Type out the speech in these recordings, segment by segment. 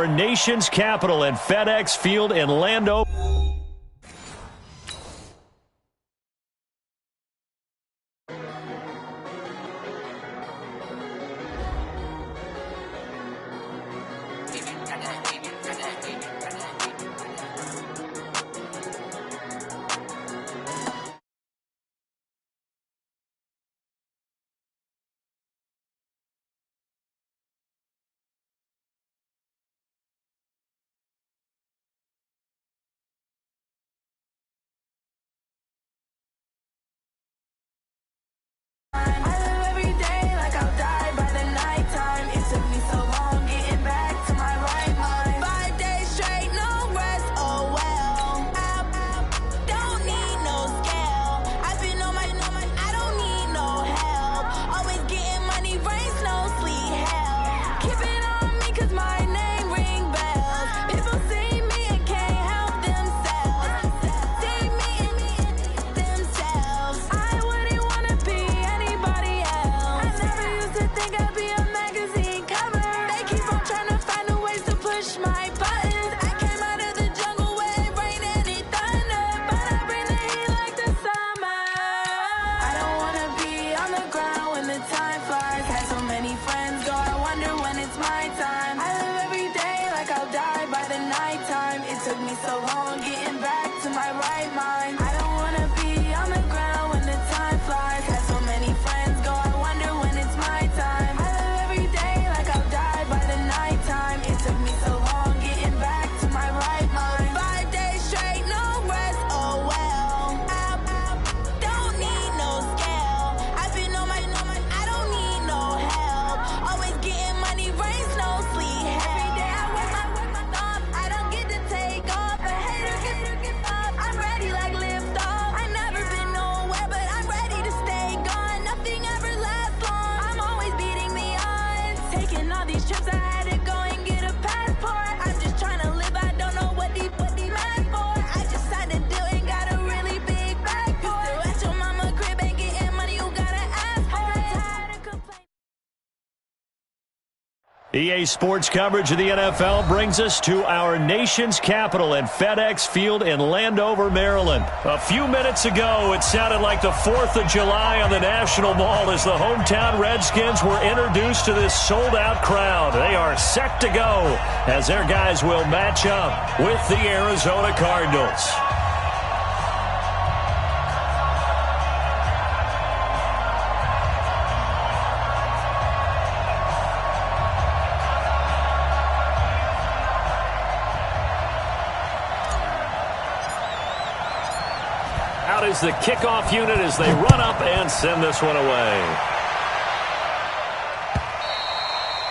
our nation's capital and FedEx Field in Landover. EA Sports coverage of the NFL brings us to our nation's capital and FedEx Field in Landover, Maryland. A few minutes ago, it sounded like the 4th of July on the National Mall as the hometown Redskins were introduced to this sold-out crowd. They are set to go as their guys will match up with the Arizona Cardinals. Is the kickoff unit as they run up and send this one away.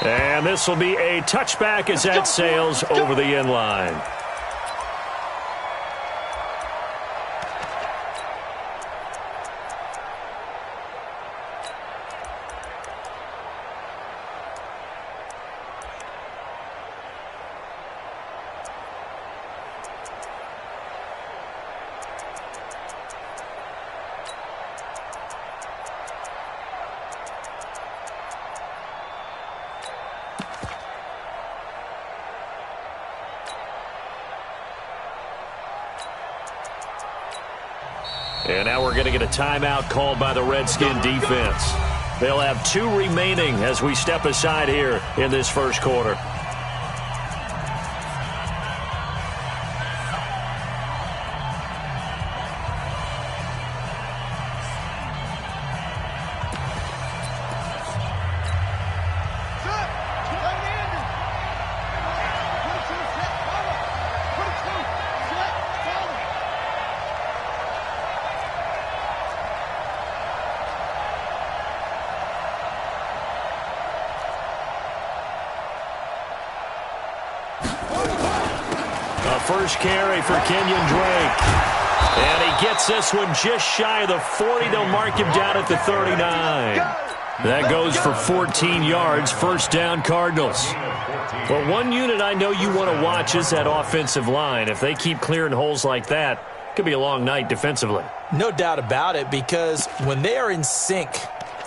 And this will be a touchback as that sails over the end line. And now we're going to get a timeout called by the Redskin defense. They'll have 2 remaining as we step aside here in this first quarter. First carry for Kenyon Drake. And he gets this one just shy of the 40. They'll mark him down at the 39. That goes for 14 yards. First down, Cardinals. Well, one unit I know you want to watch is that offensive line. If they keep clearing holes like that, it could be a long night defensively. No doubt about it, because when they are in sync,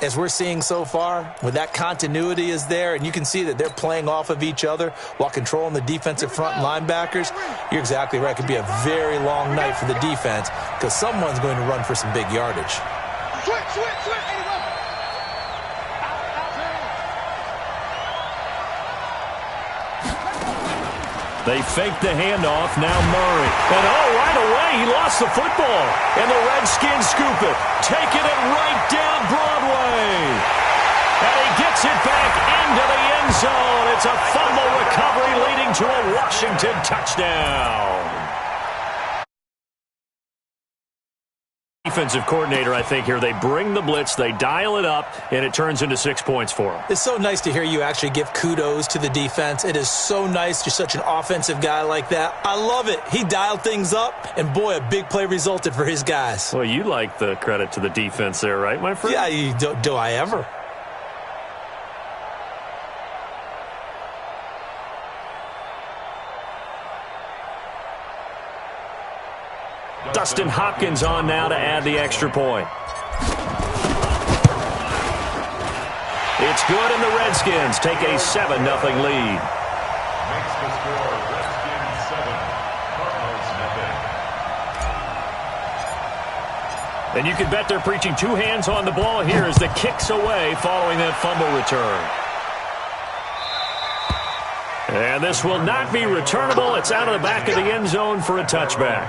as we're seeing so far, when that continuity is there and you can see that they're playing off of each other while controlling the defensive front and linebackers, you're exactly right. It could be a very long night for the defense because someone's going to run for some big yardage. They fake the handoff, now Murray. And right away, he lost the football. And the Redskins scoop it, taking it right down Broadway. And he gets it back into the end zone. It's a fumble recovery leading to a Washington touchdown. Defensive coordinator, I think, here. They bring the blitz, they dial it up, and it turns into 6 points for them. It's so nice to hear you actually give kudos to the defense. It is so nice. You're such an offensive guy like that. I love it. He dialed things up, and boy, a big play resulted for his guys. Well, you like the credit to the defense there, right, my friend? Yeah, do I ever? Dustin Hopkins on now to add the extra point. It's good, and the Redskins take a 7-0 lead. Makes the score Redskins 7, Cardinals nothing. And you can bet they're preaching two hands on the ball here as the kick's away following that fumble return. And this will not be returnable. It's out of the back of the end zone for a touchback.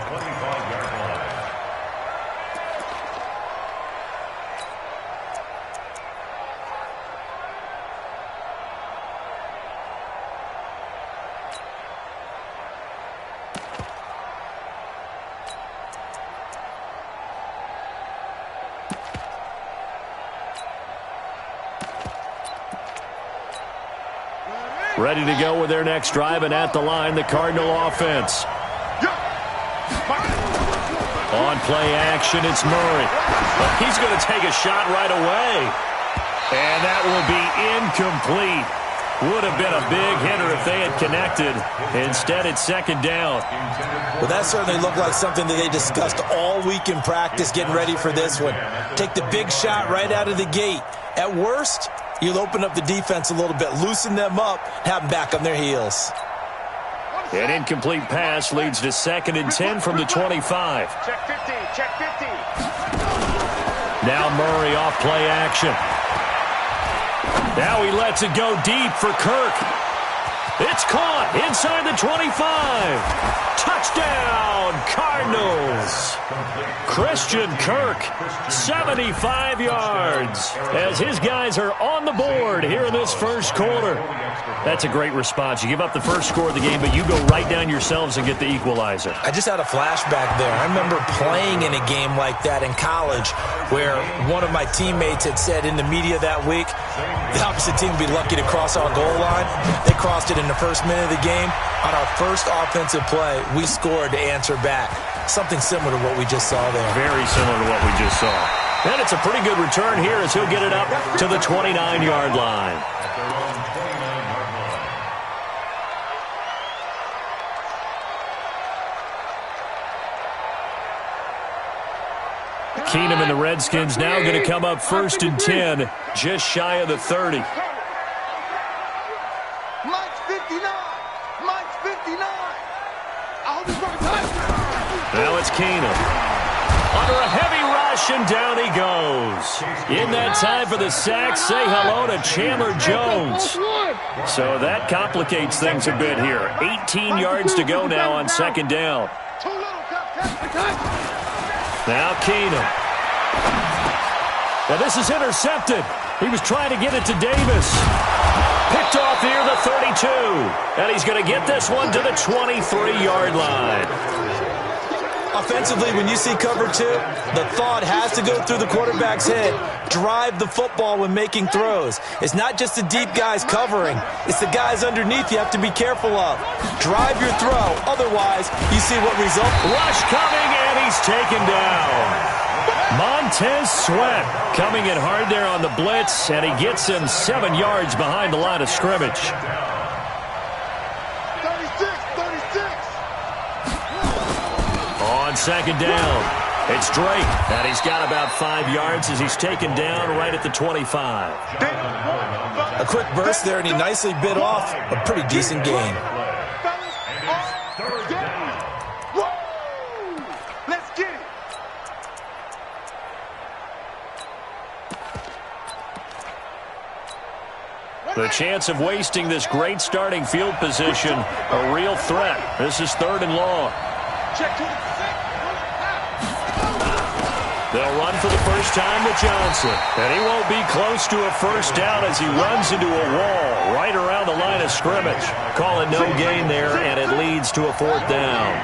Ready to go with their next drive, and at the line, the Cardinal offense. On play action, it's Murray. He's going to take a shot right away. And that will be incomplete. Would have been a big hitter if they had connected. Instead, it's second down. Well, that certainly looked like something that they discussed all week in practice, getting ready for this one. Take the big shot right out of the gate. At worst, you'll open up the defense a little bit, loosen them up, have them back on their heels. An incomplete pass leads to 2nd and 10 from the 25. Check 50, check 50. Now Murray off play action. Now he lets it go deep for Kirk. It's caught inside the 25. Touchdown, Cardinals. Christian Kirk, 75 yards, as his guys are on the board here in this first quarter. That's a great response. You give up the first score of the game, but you go right down yourselves and get the equalizer. I just had a flashback there. I remember playing in a game like that in college where one of my teammates had said in the media that week, the opposite team would be lucky to cross our goal line. They crossed it in the first minute of the game. On our first offensive play, we scored to answer back. Something similar to what we just saw there. Very similar to what we just saw. And it's a pretty good return here as he'll get it up to the 29-yard line. Keenum and the Redskins now going to come up 1st and 10, just shy of the 30. Mike's 59. Mike's 59. I hope he's working time. Now it's Keenum. Under a heavy rush, and down he goes. In that time for the sack, say hello to Chandler Jones. So that complicates things a bit here. 18 yards to go now on 2nd down. Now Keenum. Now this is intercepted. He was trying to get it to Davis. Picked off near the 32. And he's going to get this one to the 23-yard line. Offensively, when you see cover 2, the thought has to go through the quarterback's head. Drive the football when making throws. It's not just the deep guys covering. It's the guys underneath you have to be careful of. Drive your throw. Otherwise, you see what result. Rush coming, and he's taken down. Montez Sweat coming in hard there on the blitz, and he gets him 7 yards behind the line of scrimmage. 36. On 2nd down, It's Drake, and he's got about 5 yards as he's taken down right at the 25. A quick burst there, and he nicely bit off a pretty decent gain. Let's get it. The chance of wasting this great starting field position, a real threat. This is 3rd and long. Check to the They'll run for the first time with Johnson. And he won't be close to a first down as he runs into a wall right around the line of scrimmage. Calling no gain there, and it leads to a 4th down.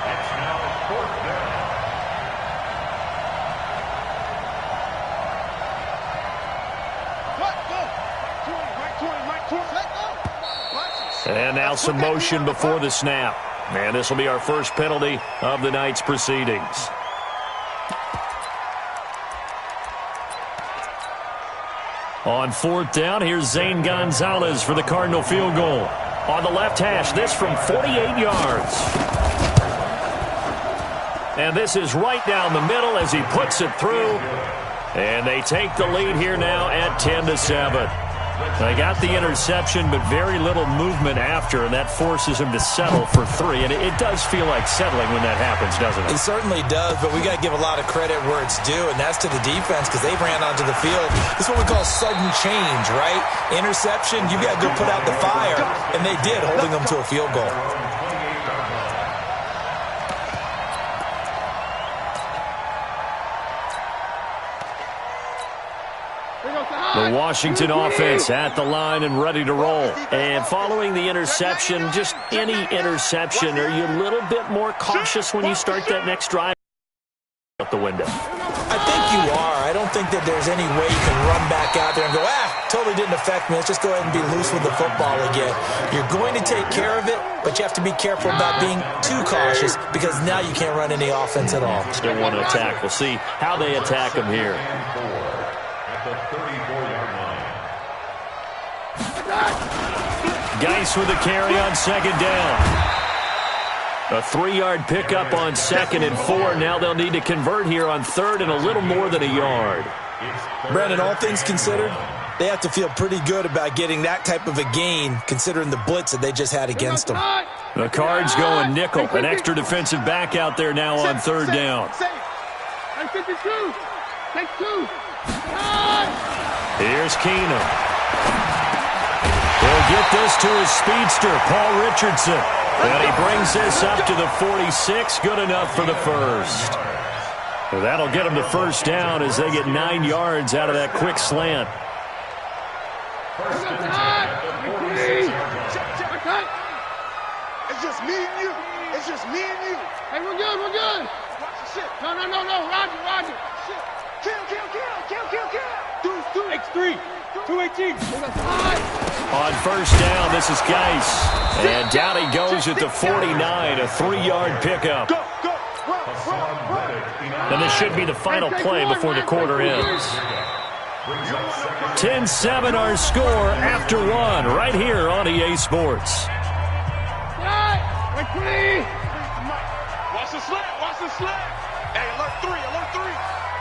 It's now 4th down. And now some motion before the snap. And this will be our first penalty of the night's proceedings. On 4th down, here's Zane Gonzalez for the Cardinal field goal. On the left hash, this from 48 yards. And this is right down the middle as he puts it through. And they take the lead here now at 10-7. They got the interception, but very little movement after, and that forces him to settle for 3. And it does feel like settling when that happens, doesn't it? It certainly does, but we got to give a lot of credit where it's due, and that's to the defense because they ran onto the field. This is what we call sudden change, right? Interception, you got to go put out the fire, and they did, holding them to a field goal. The Washington offense at the line and ready to roll. And following the interception, just any interception, are you a little bit more cautious when you start that next drive out the window? I think you are. I don't think that there's any way you can run back out there and go, totally didn't affect me. Let's just go ahead and be loose with the football again. You're going to take care of it, but you have to be careful about being too cautious because now you can't run any offense at all. Still want to attack. We'll see how they attack him here. At the 34-yard line. Geis with a carry on 2nd down. A 3-yard pickup on 2nd and 4. Now they'll need to convert here on 3rd and a little more than a yard. Brandon, all things considered, they have to feel pretty good about getting that type of a gain considering the blitz that they just had against them. The Cards going nickel. An extra defensive back out there now on 3rd down. Here's Keenum. He'll get this to his speedster, Paul Richardson. And he brings this up to the 46. Good enough for the first. Well, that'll get them the first down as they get 9 yards out of that quick slant. It's just me and you. It's just me and you. Hey, we're good. We're good. Watch the shit. No. Roger. Shit. Kill. Deuce. X3. 218. On first down, this is Geis. And down he goes at the 49, a 3-yard pickup. Go. Run. And this should be the final play before the quarter ends. 10-7 our score after 1 right here on EA Sports. Watch the slant. Hey, alert 3.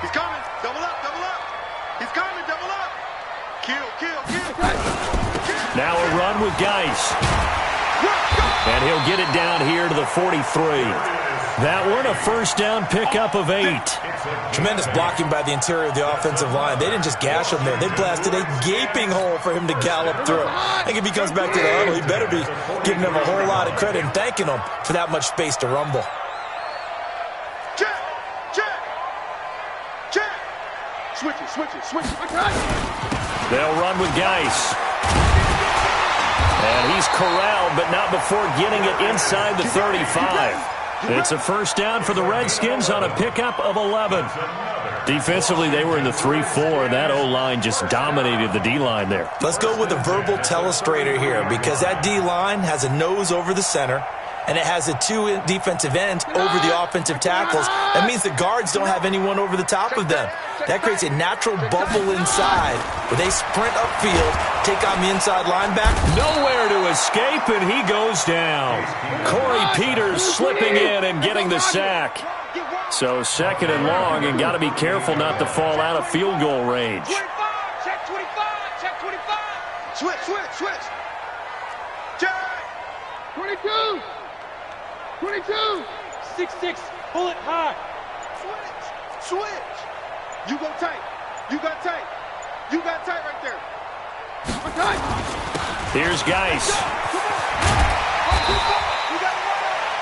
He's coming. Double up. He's coming, double up. Kill. Now a run with Geis. And he'll get it down here to the 43. That one, a first down pickup of 8. Tremendous blocking by the interior of the offensive line. They didn't just gash him there. They blasted a gaping hole for him to gallop through. I think if he comes back to the huddle, he better be giving them a whole lot of credit and thanking them for that much space to rumble. Check. Switch it. They'll run with Geis. And he's corralled, but not before getting it inside the 35. It's a first down for the Redskins on a pickup of 11. Defensively, they were in the 3-4. That O-line just dominated the D-line there. Let's go with a verbal telestrator here because that D-line has a nose over the center. and it has the two defensive ends over the offensive tackles. That means the guards don't have anyone over the top of them. That creates a natural bubble inside where they sprint upfield, take on the inside linebacker. Nowhere to escape, and he goes down. Corey Peters slipping in and getting the sack. So 2nd and long, and got to be careful not to fall out of field goal range. 25, check 25, check 25. Switch. Check. 22. 22. 6-6, pull it high. Switch. You go tight. You got tight. You got tight right there. Okay. Here's Geis.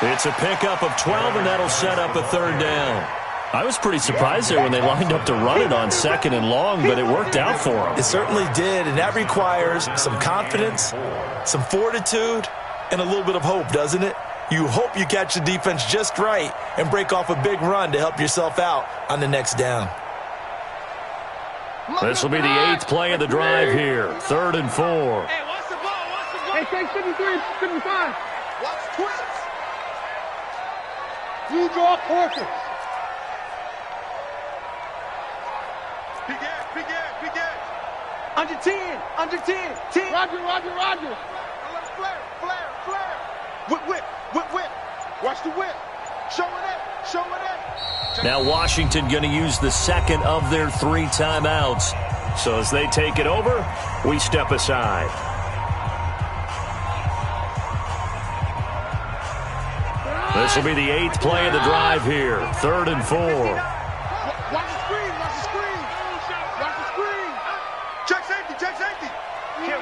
It's a pickup of 12, and that'll set up a 3rd down. I was pretty surprised there when they lined up to run it on 2nd and long, but it worked out for them. It certainly did, and that requires some confidence, some fortitude, and a little bit of hope, doesn't it? You hope you catch the defense just right and break off a big run to help yourself out on the next down. This will be the 8th play of the drive here. 3rd and 4. Hey, watch the ball. Hey, take 53, 55. Watch twist. You draw portraits. Big edge. Under 10, under 10, 10. Roger. Flare. Whip. Watch the whip. Show it. Now Washington going to use the 2nd of their 3 timeouts. So as they take it over, we step aside. This will be the 8th play of the drive here. 3rd and 4. Watch the screen. Check safety. Kill.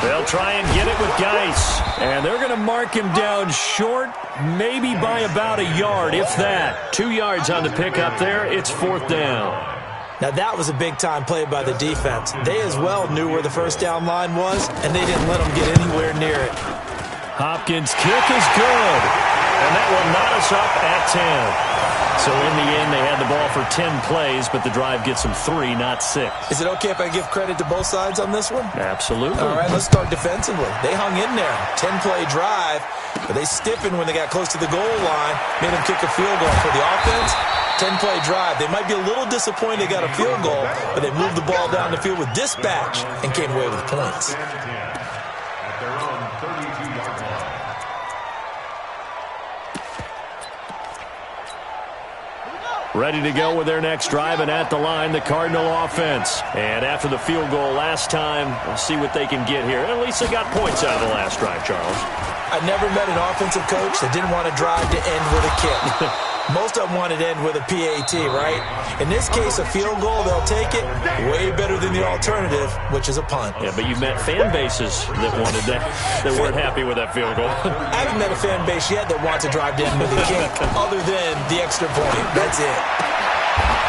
They'll try and get it with Geis. And they're going to mark him down short, maybe by about a yard, if that. 2 yards on the pickup there. It's 4th down. Now that was a big-time play by the defense. They as well knew where the 1st down line was, and they didn't let them get anywhere near it. Hopkins' kick is good. And that will knot us up at 10. So in the end, they had the ball for 10 plays, but the drive gets them 3, not 6. Is it okay if I give credit to both sides on this one? Absolutely. All right, let's start defensively. They hung in there. 10-play drive, but they stiffened when they got close to the goal line, made them kick a field goal. For the offense, 10-play drive. They might be a little disappointed they got a field goal, but they moved the ball down the field with dispatch and came away with points. At their own 32-yard line. Ready to go with their next drive, and at the line, the Cardinal offense. And after the field goal last time, we'll see what they can get here. At least they got points out of the last drive, Charles. I never met an offensive coach that didn't want to drive to end with a kick. Most of them wanted to end with a PAT, right? In this case, a field goal, they'll take it. Way better than the alternative, which is a punt. Yeah, but you've met fan bases that wanted that weren't happy with that field goal. I haven't met a fan base yet that wants to drive to end with a kick, other than the extra point. That's it.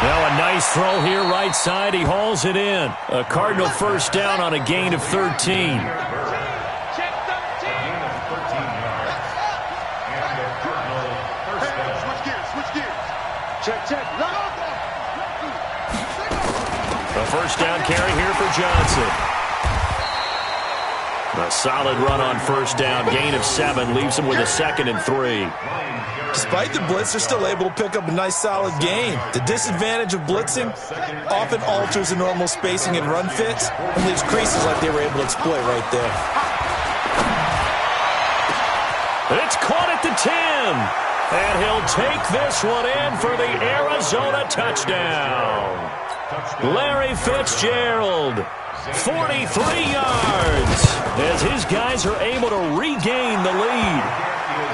Now a nice throw here, right side. He hauls it in. A Cardinal 1st down on a gain of 13. Check. A 1st down carry here for Johnson. A solid run on 1st down. Gain of 7 leaves him with a 2nd and 3. Despite the blitz, they're still able to pick up a nice, solid gain. The disadvantage of blitzing often alters the normal spacing and run fits and leaves creases like they were able to exploit right there. It's caught at the 10. And he'll take this one in for the Arizona touchdown. Larry Fitzgerald, 43 yards, as his guys are able to regain the lead.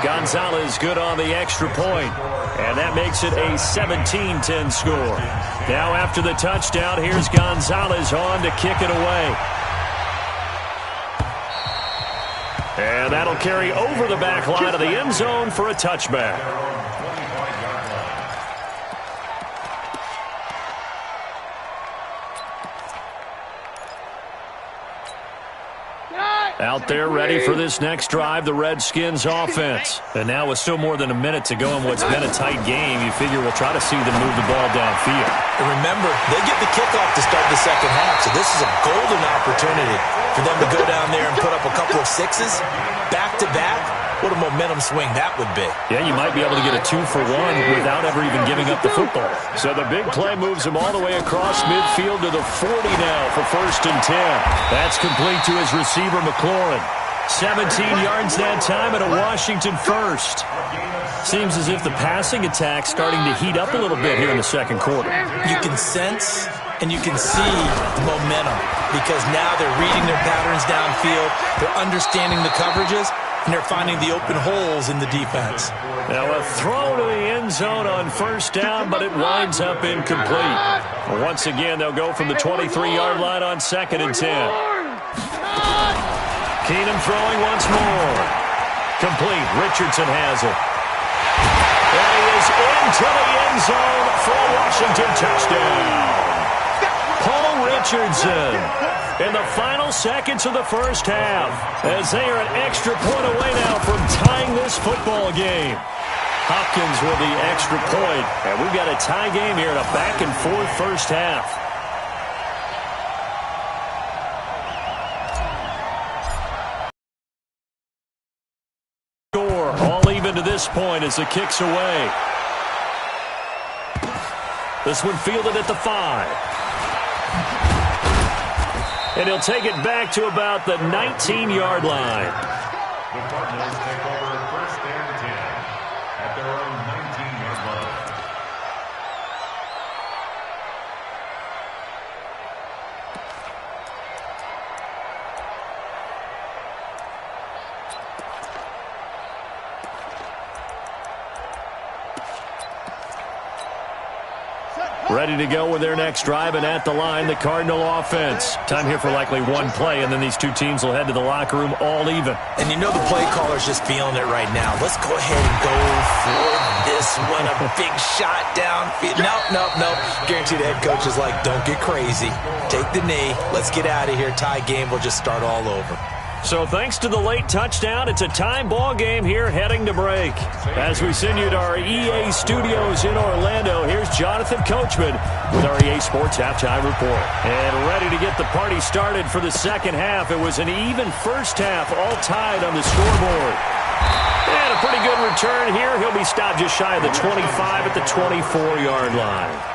Gonzalez good on the extra point, and that makes it a 17-10 score. Now after the touchdown, here's Gonzalez on to kick it away. And that'll carry over the back line of the end zone for a touchback. Out there ready for this next drive, the Redskins offense. And now with still more than a minute to go in what's been a tight game, you figure we'll try to see them move the ball downfield. And remember, they get the kickoff to start the second half, so this is a golden opportunity for them to go down there and put up a couple of sixes back-to-back. What a momentum swing that would be. Yeah, you might be able to get a 2-for-1 without ever even giving up the football. So the big play moves him all the way across midfield to the 40 now for 1st and 10. That's complete to his receiver, McLaurin. 17 yards that time and a Washington first. Seems as if the passing attack's starting to heat up a little bit here in the second quarter. You can sense and you can see momentum because now they're reading their patterns downfield, they're understanding the coverages, and they're finding the open holes in the defense. Now a throw to the end zone on 1st down, but it winds up incomplete. Once again, they'll go from the 23-yard line on 2nd and 10. Keenum throwing once more. Complete. Richardson has it. And he is into the end zone for a Washington touchdown. Paul Richardson in the final seconds of the first half, as they are an extra point away now from tying this football game. Hopkins with the extra point, and we've got a tie game here in a back-and-forth first half. Score all even to this point as the kick's away. This one fielded at the 5. And he'll take it back to about the 19-yard line. The Cardinals take over 1st and 10 at their own 19-yard line. Ready to go with their next drive, and at the line, the Cardinal offense. Time here for likely one play, and then these two teams will head to the locker room all even. And you know the play caller's just feeling it right now. Let's go ahead and go for this one. A big shot downfield. Nope. Guaranteed the head coach is like, don't get crazy. Take the knee. Let's get out of here. Tie game will just start all over. So thanks to the late touchdown, it's a time ball game here heading to break. As we send you to our EA studios in Orlando, here's Jonathan Coachman with our EA Sports Halftime Report. And ready to get the party started for the second half. It was an even first half, all tied on the scoreboard. And a pretty good return here. He'll be stopped just shy of the 25 at the 24-yard line.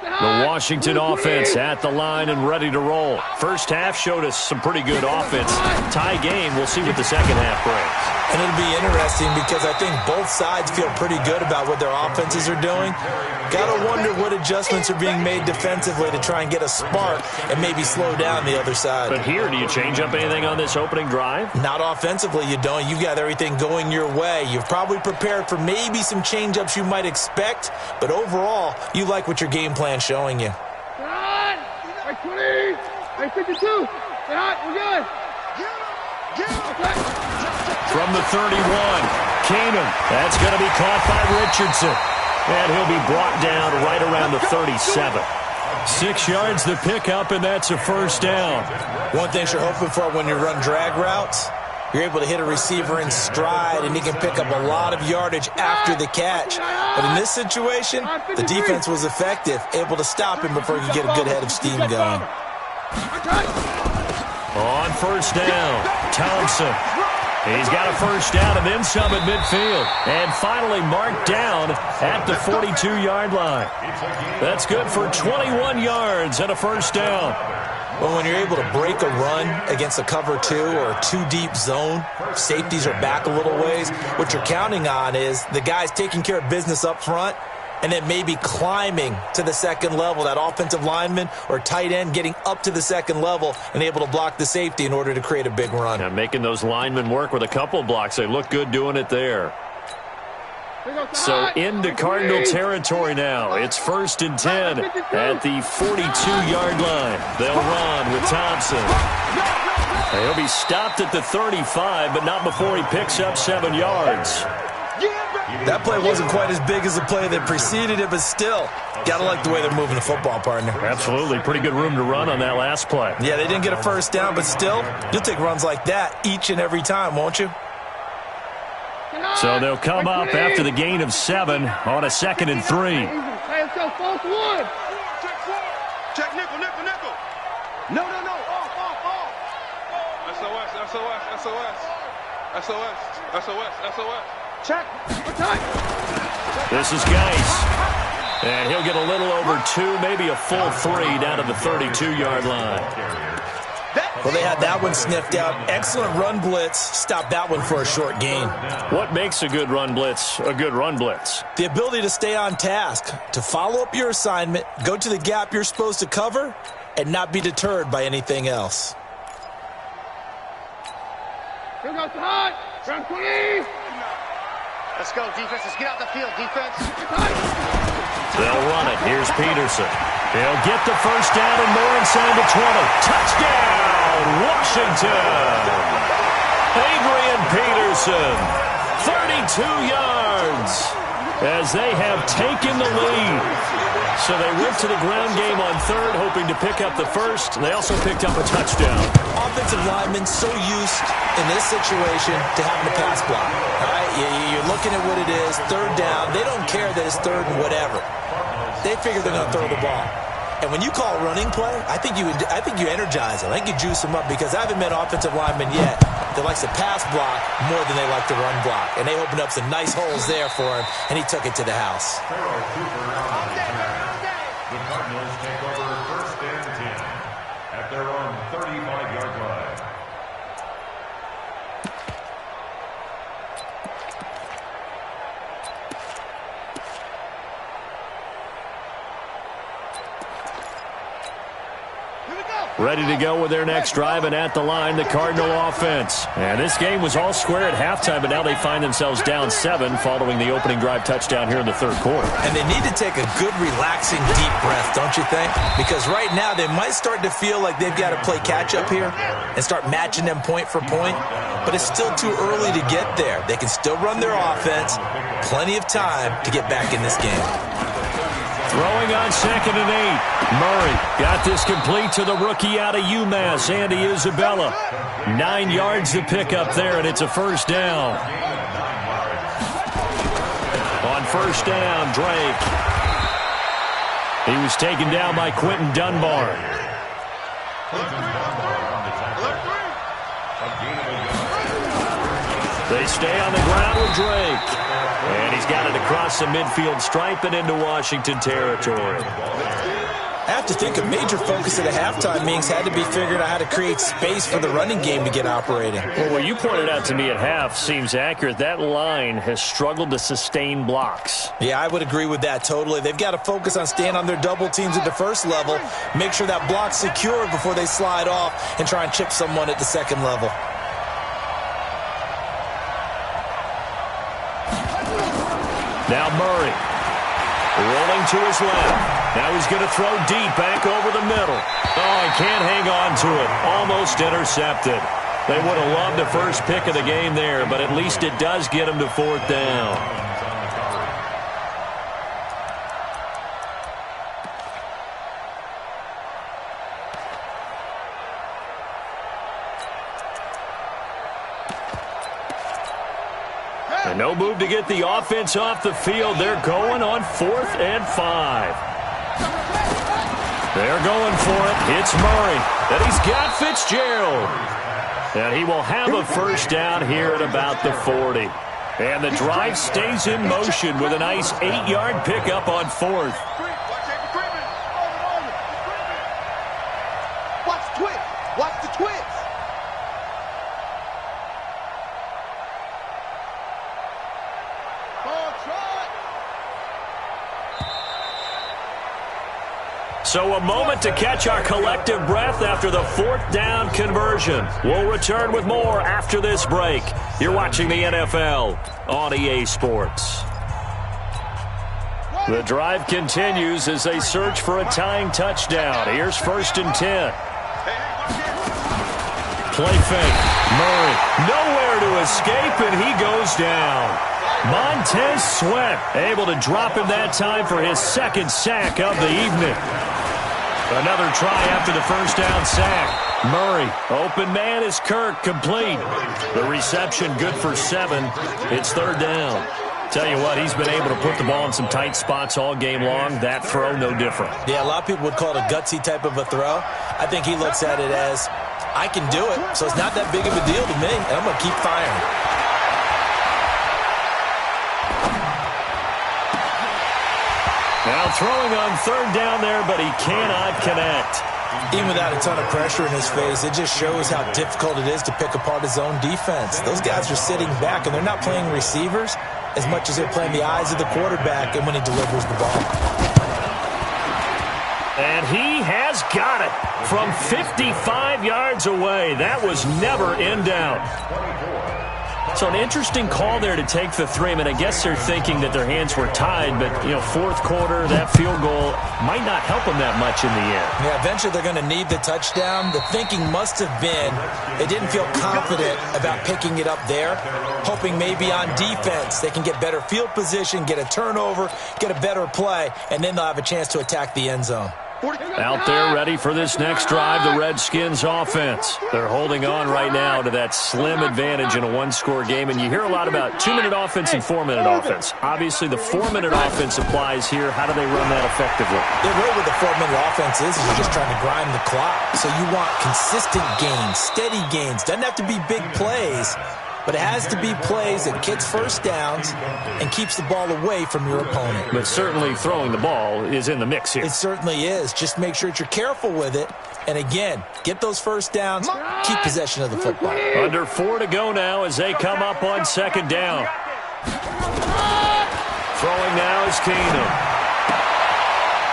The Washington offense at the line and ready to roll. First half showed us some pretty good offense. Tie game, we'll see what the second half brings. And it'll be interesting because I think both sides feel pretty good about what their offenses are doing. Gotta wonder what adjustments are being made defensively to try and get a spark and maybe slow down the other side. But here, do you change up anything on this opening drive? Not offensively, you don't. You've got everything going your way. You've probably prepared for maybe some change-ups you might expect, but overall, you like what your game plan's showing you. Right 20, right 52. Stay hot, we're good. From the 31, Keenum. That's going to be caught by Richardson. And he'll be brought down right around the 37. 6 yards the pickup, and that's a first down. One thing you're hoping for when you run drag routes, you're able to hit a receiver in stride, and he can pick up a lot of yardage after the catch. But in this situation, the defense was effective, able to stop him before he could get a good head of steam going. On first down, Thompson. He's got a first down and then some at midfield. And finally marked down at the 42-yard line. That's good for 21 yards and a first down. Well, when you're able to break a run against a cover 2 or a 2-deep zone, safeties are back a little ways. What you're counting on is the guys taking care of business up front and then maybe climbing to the second level, that offensive lineman or tight end getting up to the second level and able to block the safety in order to create a big run. Yeah, making those linemen work with a couple blocks. They look good doing it there. So into Cardinal territory now. It's 1st and 10 at the 42-yard line. They'll run with Thompson. He'll be stopped at the 35, but not before he picks up 7 yards. That play wasn't quite as big as the play that preceded it, but still, got to like the way they're moving the football, partner. Absolutely. Pretty good room to run on that last play. Yeah, they didn't get a first down, but still, you'll take runs like that each and every time, won't you? So they'll come up after the gain of 7 on a 2nd and 3. Check nickel, nickel, nickel. No. Off. SOS. Check. This is Geis. And he'll get a little over 2, maybe a full 3 down to the 32-yard line. Well, they had that one sniffed out. Excellent run blitz. Stopped that one for a short gain. What makes a good run blitz a good run blitz? The ability to stay on task, to follow up your assignment, go to the gap you're supposed to cover, and not be deterred by anything else. Here goes the hot. Round 20. Let's go, defense. Let's get out the field, defense. They'll run it. Here's Peterson. They'll get the first down and more inside the 20. Touchdown, Washington. Adrian Peterson, 32 yards as they have taken the lead. So they went to the ground game on 3rd, hoping to pick up the first. They also picked up a touchdown. Offensive linemen so used in this situation to having to pass block. All right? You're looking at what it is, 3rd down. They don't care that it's 3rd and whatever. They figure they're going to throw the ball. And when you call running play, I think you energize them. I think you juice them up because I haven't met an offensive lineman yet that likes to pass block more than they like to run block. And they opened up some nice holes there for him, and he took it to the house. The Cardinals take over 1st and 10 at their own 35-yard line. Ready to go with their next drive, and at the line, the Cardinal offense. And this game was all square at halftime, but now they find themselves down 7 following the opening drive touchdown here in the 3rd quarter. And they need to take a good, relaxing, deep breath, don't you think? Because right now they might start to feel like they've got to play catch-up here and start matching them point for point. But it's still too early to get there. They can still run their offense. Plenty of time to get back in this game. Throwing on 2nd and 8. Murray got this complete to the rookie out of UMass, Andy Isabella. 9 yards to pick up there, and it's a first down. On first down, Drake. He was taken down by Quentin Dunbar. They stay on the ground with Drake. And he's got it across the midfield stripe and into Washington territory. I have to think a major focus at the halftime meetings had to be figuring out how to create space for the running game to get operating. Well, what you pointed out to me at half seems accurate. That line has struggled to sustain blocks. Yeah, I would agree with that totally. They've got to focus on staying on their double teams at the first level, make sure that block's secured before they slide off and try and chip someone at the second level. Now Murray, rolling to his left. Now he's going to throw deep back over the middle. Oh, he can't hang on to it. Almost intercepted. They would have loved the first pick of the game there, but at least it does get him to 4th down. And no move to get the offense off the field. They're going on 4th and 5. They're going for it. It's Murray. And he's got Fitzgerald. And he will have a first down here at about the 40. And the drive stays in motion with a nice 8-yard pickup on 4th. Watch twitch. Watch the twitch. So a moment to catch our collective breath after the 4th down conversion. We'll return with more after this break. You're watching the NFL on EA Sports. The drive continues as they search for a tying touchdown. Here's 1st and 10. Play fake. Murray nowhere to escape, and he goes down. Montez Sweat able to drop him that time for his second sack of the evening. Another try after the first down sack. Murray, open man is Kirk, complete. The reception good for 7. It's third down. Tell you what, he's been able to put the ball in some tight spots all game long. That throw, no different. Yeah, a lot of people would call it a gutsy type of a throw. I think he looks at it as, I can do it, so it's not that big of a deal to me, and I'm going to keep firing. Now throwing on third down there, but he cannot connect. Even without a ton of pressure in his face, it just shows how difficult it is to pick apart his own defense. Those guys are sitting back, and they're not playing receivers as much as they're playing the eyes of the quarterback and when he delivers the ball. And he has got it from 55 yards away. That was never in doubt. So an interesting call there to take the 3. I mean, I guess they're thinking that their hands were tied, but, you know, fourth quarter, that field goal might not help them that much in the end. Yeah, eventually they're going to need the touchdown. The thinking must have been they didn't feel confident about picking it up there, hoping maybe on defense they can get better field position, get a turnover, get a better play, and then they'll have a chance to attack the end zone. Out there ready for this next drive, the Redskins offense. They're holding on right now to that slim advantage in a one-score game, and you hear a lot about 2-minute offense and 4-minute offense. Obviously, the 4-minute offense applies here. How do they run that effectively? The way with the 4-minute offense is you're just trying to grind the clock. So you want consistent gains, steady gains. Doesn't have to be big plays, but it has to be plays that gets first downs and keeps the ball away from your opponent. But certainly throwing the ball is in the mix here. It certainly is. Just make sure that you're careful with it. And again, get those first downs, keep possession of the football. Under 4 to go now as they come up on second down. Throwing now is Keenum.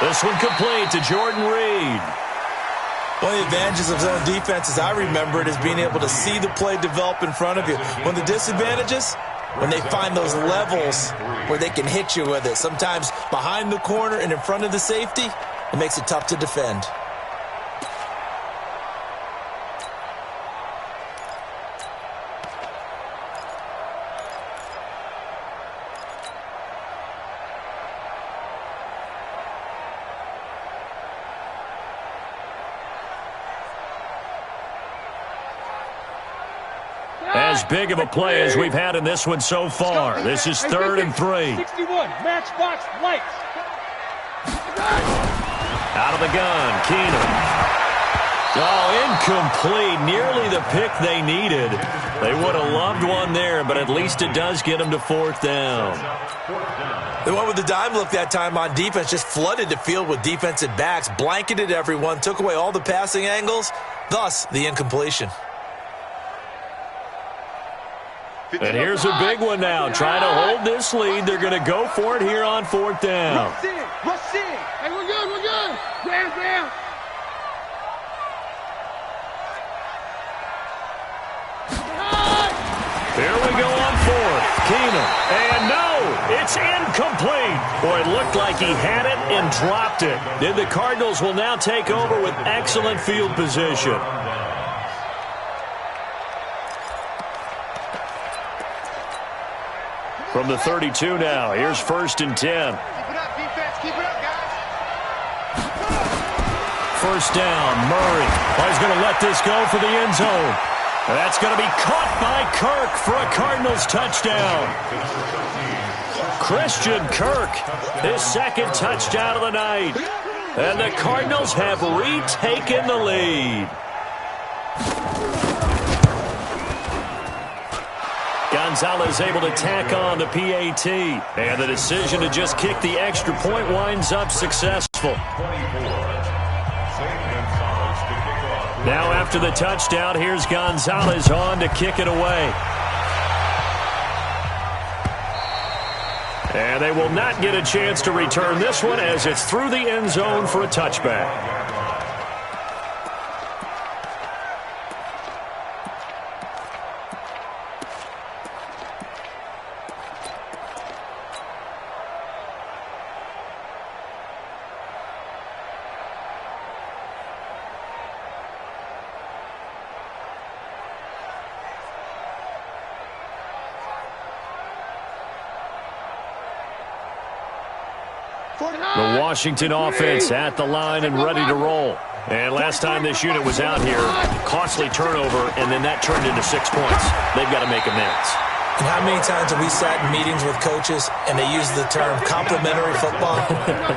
This one complete to Jordan Reed. One of the advantages of zone defense, as I remember it, is being able to see the play develop in front of you. One of the disadvantages, when they find those levels where they can hit you with it. Sometimes behind the corner and in front of the safety, it makes it tough to defend. As big of a play as we've had in this one so far. This is 3rd and 3. 61, matchbox lights. Out of the gun, Keenum. Oh, incomplete. Nearly the pick they needed. They would have loved one there, but at least it does get them to 4th down. The one with the dime look that time on defense just flooded the field with defensive backs, blanketed everyone, took away all the passing angles, thus the incompletion. And here's a big one now. Trying to hold this lead. They're going to go for it here on 4th down. Rush in, rush in. Hey, we're good, we're good. Graham. Here we go on 4th. Keenum. And no, it's incomplete. Boy, it looked like he had it and dropped it. Then the Cardinals will now take over with excellent field position. From the 32 now, here's 1st and 10. Keep it up, defense. Keep it up, guys. First down, Murray. Oh, he's going to let this go for the end zone. That's going to be caught by Kirk for a Cardinals touchdown. Christian Kirk, his 2nd touchdown of the night. And the Cardinals have retaken the lead. Gonzalez able to tack on the PAT. And the decision to just kick the extra point winds up successful. Now after the touchdown, here's Gonzalez on to kick it away. And they will not get a chance to return this one as it's through the end zone for a touchback. The Washington offense at the line and ready to roll. And last time this unit was out here, costly turnover, and then that turned into 6 points. They've got to make amends. And how many times have we sat in meetings with coaches and they use the term complementary football?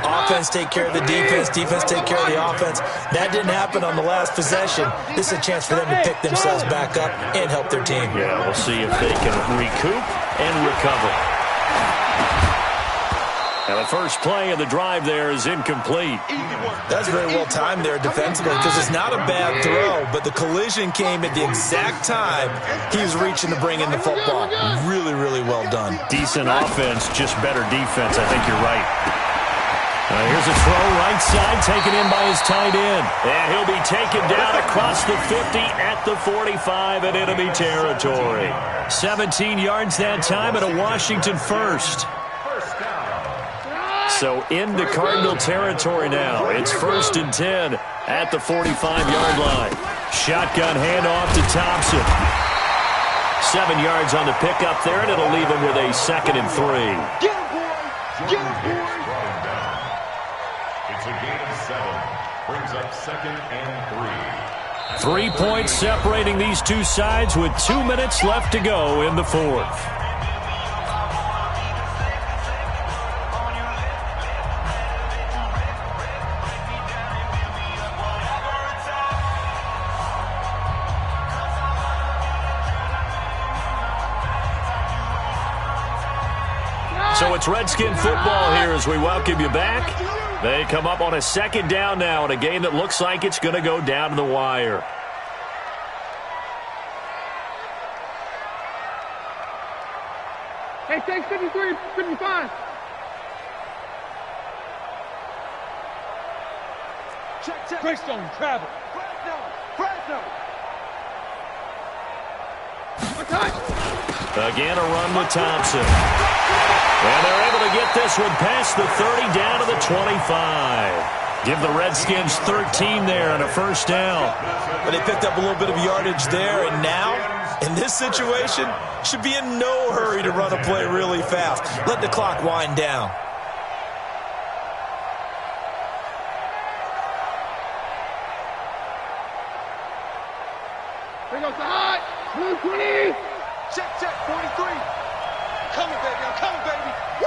Offense take care of the defense, defense take care of the offense. That didn't happen on the last possession. This is a chance for them to pick themselves back up and help their team. Yeah, we'll see if they can recoup and recover. Now the first play of the drive there is incomplete. That's very well timed there defensively because it's not a bad throw, but the collision came at the exact time he was reaching to bring in the football. Really, really well done. Decent offense, just better defense. I think you're right. Here's a throw right side, taken in by his tight end. And he'll be taken down across the 50 at the 45 in enemy territory. 17 yards that time and a Washington first. So into Cardinal territory now. It's 1st and 10 at the 45-yard line. Shotgun handoff to Thompson. 7 yards on the pickup there, and it'll leave him with a 2nd and 3. Get him, boy! Get him, boy! It's a gain of 7. Brings up 2nd and 3. 3 points separating these two sides with 2 minutes left to go in the fourth. So it's Redskin football here as we welcome you back. They come up on a 2nd down now in a game that looks like it's going to go down to the wire. Hey, take 53, 55. Check. Greystone, travel. Fresno. Again, a run with Thompson. And they're able to get this one past the 30 down to the 25. Give the Redskins 13 there on a 1st down. But they picked up a little bit of yardage there, and now, in this situation, should be in no hurry to run a play really fast. Let the clock wind down. Here goes the hot. Blue 20. Check, 43. Coming, baby. I'm coming, baby. Woo!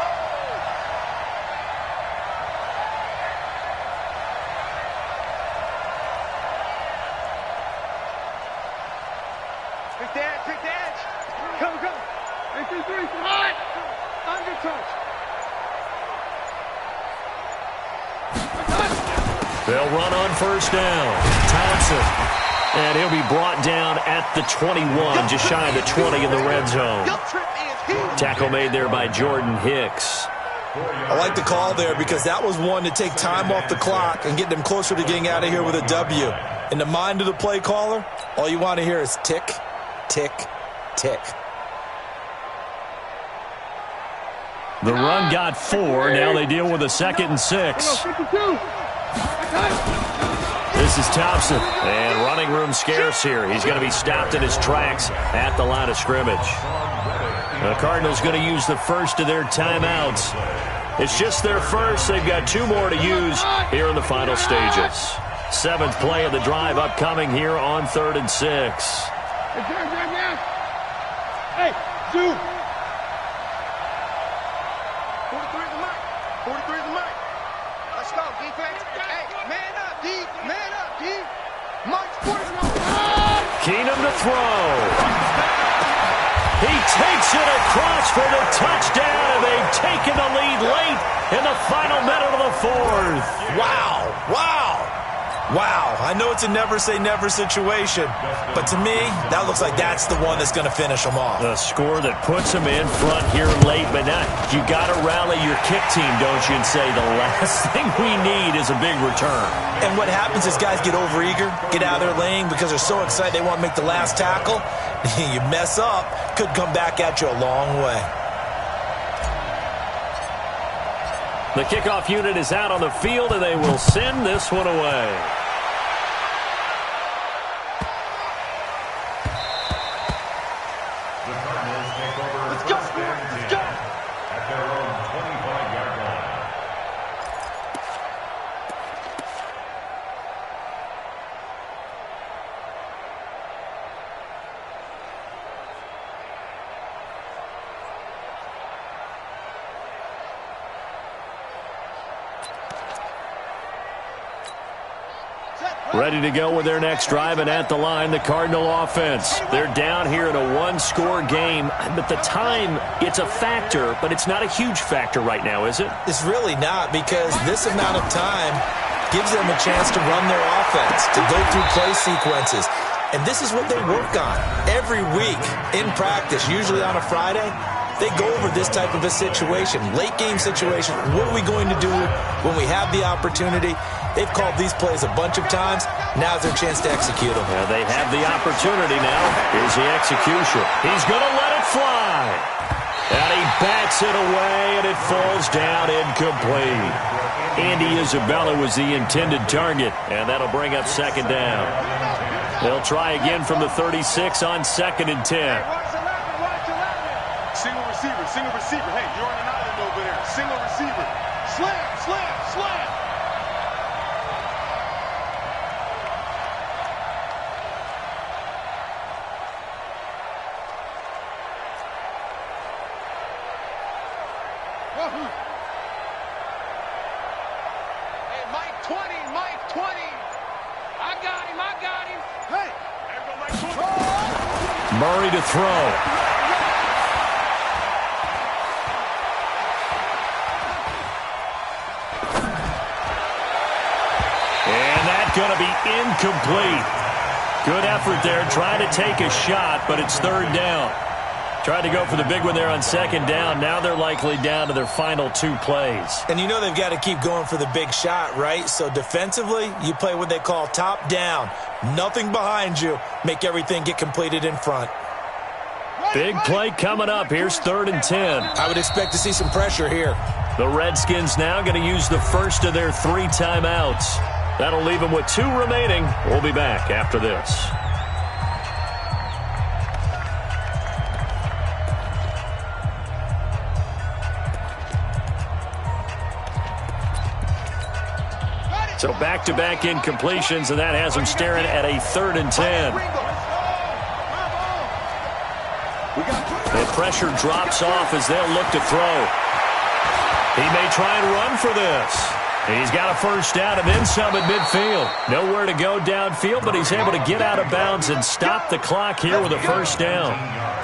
Pick the edge. Come. Hey, 53, hot. Under touch. They'll run on 1st down. Thompson. And he'll be brought down at the 21, just shy of the 20 in the red zone. Tackle made there by Jordan Hicks. I like the call there because that was one to take time off the clock and get them closer to getting out of here with a W. In the mind of the play caller, all you want to hear is tick, tick, tick. The run got 4. Now they deal with a 2nd and 6. 52. This is Thompson, and running room scarce here. He's going to be stopped in his tracks at the line of scrimmage. The Cardinals going to use the first of their timeouts. It's just their first. They've got 2 more to use here in the final stages. 7th play of the drive upcoming here on 3rd and 6. Hey, zoom. 43 is the mic. 43 is the mic. Let's go, defense. Hey, man up, D. Man up, D. Mike's 41. Keenum to throw. He takes it across for the touchdown, and they've taken the lead late in the final minute of the 4th. Wow. I know it's a never-say-never situation, but to me, that looks like that's the one that's going to finish them off. The score that puts them in front here late, but now you got to rally your kick team, don't you, and say the last thing we need is a big return. And what happens is guys get overeager, get out of their lane because they're so excited they want to make the last tackle. You mess up, could come back at you a long way. The kickoff unit is out on the field, and they will send this one away. The Cardinals take over 1st and 10 at their own 25-yard line. Ready to go with their next drive, and at the line, the Cardinal offense. They're down here in a one-score game, but the time, it's a factor, but it's not a huge factor right now, is it? It's really not, because this amount of time gives them a chance to run their offense, to go through play sequences. And this is what they work on every week in practice, usually on a Friday. They go over this type of a situation, late game situation. What are we going to do when we have the opportunity? They've called these plays a bunch of times. Now's their chance to execute them. Yeah, they have the opportunity now. Here's the execution. He's going to let it fly. And he bats it away, and it falls down incomplete. Andy Isabella was the intended target, and that'll bring up second down. They'll try again from the 36 on 2nd and 10. Single receiver. Hey, you're on an island over there. Single receiver. Slam, slam, slam. Hey, Mike 20, Mike 20. I got him. Hey, there go Mike 20. Oh. Murray to throw. Going to be incomplete. Good effort there, trying to take a shot, but it's 3rd down. Tried to go for the big one there on 2nd down. Now they're likely down to their final 2 plays. And you know they've got to keep going for the big shot, right? So defensively, you play what they call top down. Nothing behind you. Make everything get completed in front. Big play coming up. Here's 3rd and 10. I would expect to see some pressure here. The Redskins now going to use the first of their 3 timeouts. That'll leave them with 2 remaining. We'll be back after this. So back-to-back incompletions, and that has them staring at a 3rd and 10. The pressure drops off as they'll look to throw. He may try and run for this. He's got a first down and then some at midfield. Nowhere to go downfield, but he's able to get out of bounds and stop the clock here with a first down.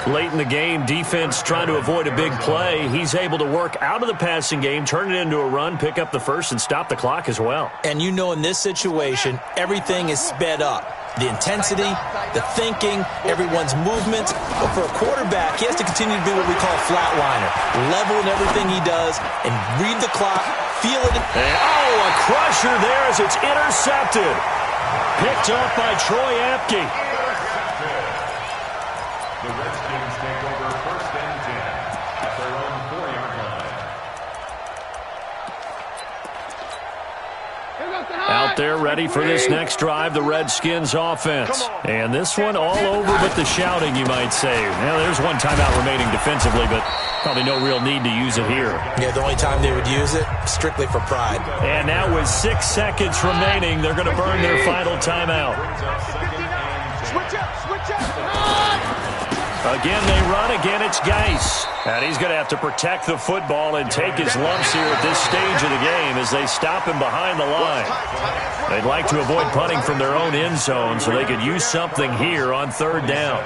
Late in the game, defense trying to avoid a big play. He's able to work out of the passing game, turn it into a run, pick up the first, and stop the clock as well. And you know in this situation, everything is sped up. The intensity, the thinking, everyone's movement. But for a quarterback, he has to continue to be what we call a flatliner. Level in everything he does and read the clock, feel it. And, a crusher there as it's intercepted. Picked off by Troy Apke. The Redskins take over 1st and 10 at their own 4-yard line. Out there ready for this next drive, the Redskins offense. And this one all over but the shouting, you might say. Now, there's 1 timeout remaining defensively, but probably no real need to use it here. Yeah, the only time they would use it, strictly for pride. And now with 6 seconds remaining, they're going to burn their final timeout. Switch up. Again, they run. Again, it's Geis. And he's going to have to protect the football and take his lumps here at this stage of the game as they stop him behind the line. They'd like to avoid punting from their own end zone so they could use something here on 3rd down.